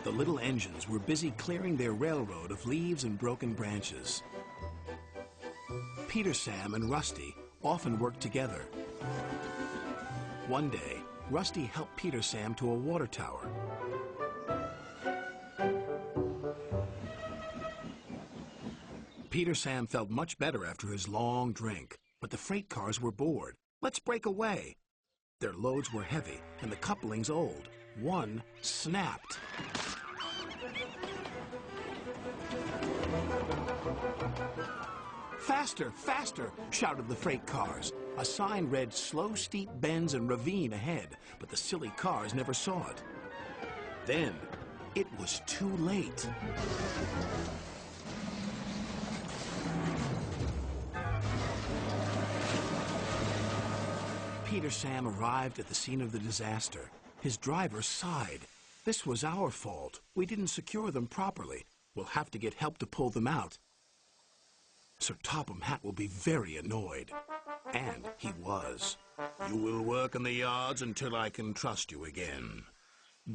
The little engines were busy clearing their railroad of leaves and broken branches. Peter, Sam, and Rusty often worked together. One day, Rusty helped Peter Sam to a water tower. Peter Sam felt much better after his long drink, but the freight cars were bored. Let's break away. Their loads were heavy and the couplings old. One snapped. Faster, faster, shouted the freight cars. A sign read slow steep bends and ravine ahead, but the silly cars never saw it. Then, it was too late. Peter Sam arrived at the scene of the disaster. His driver sighed. This was our fault. We didn't secure them properly. We'll have to get help to pull them out. Sir Topham Hatt will be very annoyed. And he was. You will work in the yards until I can trust you again.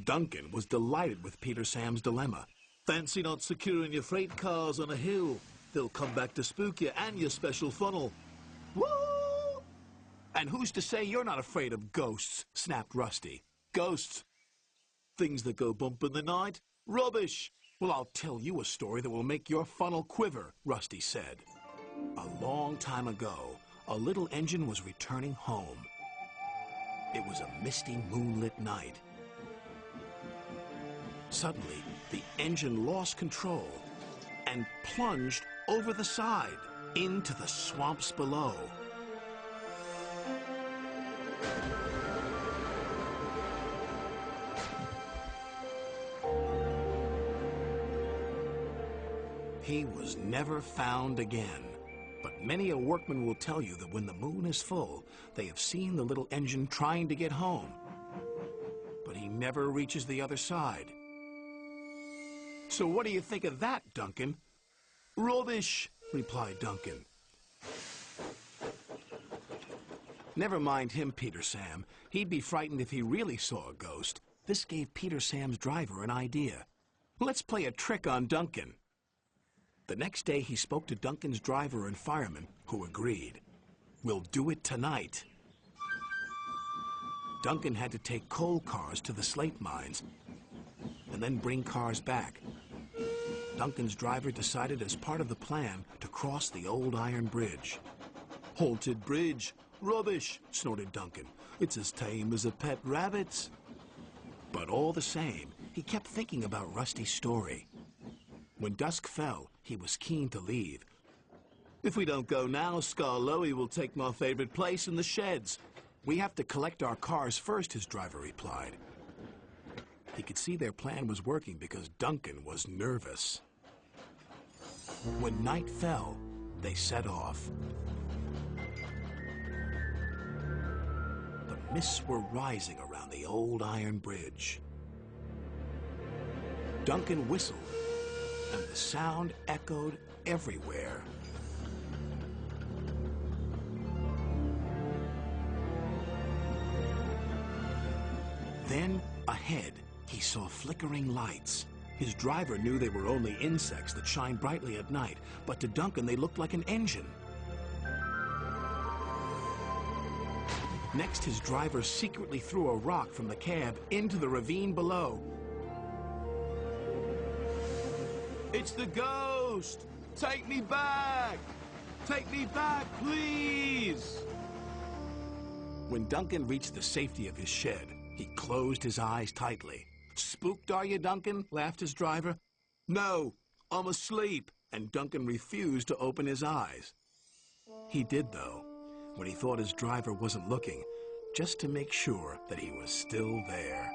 Duncan was delighted with Peter Sam's dilemma. Fancy not securing your freight cars on a hill. They'll come back to spook you and your special funnel. Woo! And who's to say you're not afraid of ghosts? Snapped Rusty. Ghosts? Things that go bump in the night? Rubbish! Well, I'll tell you a story that will make your funnel quiver, Rusty said. A long time ago, a little engine was returning home. It was a misty, moonlit night. Suddenly, the engine lost control and plunged over the side into the swamps below. He was never found again. But many a workman will tell you that when the moon is full, they have seen the little engine trying to get home. But he never reaches the other side. So what do you think of that, Duncan? Rubbish, replied Duncan. Never mind him, Peter Sam. He'd be frightened if he really saw a ghost. This gave Peter Sam's driver an idea. Let's play a trick on Duncan. The next day, he spoke to Duncan's driver and fireman, who agreed. We'll do it tonight. Duncan had to take coal cars to the slate mines and then bring cars back. Duncan's driver decided as part of the plan to cross the old iron bridge. Haunted bridge. Rubbish, snorted Duncan. It's as tame as a pet rabbit's. But all the same, he kept thinking about Rusty's story. When dusk fell, he was keen to leave. If we don't go now, Scarloey will take my favorite place in the sheds. We have to collect our cars first, his driver replied. He could see their plan was working because Duncan was nervous. When night fell, they set off. The mists were rising around the old iron bridge. Duncan whistled, and the sound echoed everywhere. Then, ahead, he saw flickering lights. His driver knew they were only insects that shine brightly at night, but to Duncan they looked like an engine. Next, his driver secretly threw a rock from the cab into the ravine below. It's the ghost! Take me back! Take me back, please! When Duncan reached the safety of his shed, he closed his eyes tightly. Spooked, are you, Duncan? Laughed his driver. No, I'm asleep. And Duncan refused to open his eyes. He did, though, when he thought his driver wasn't looking, just to make sure that he was still there.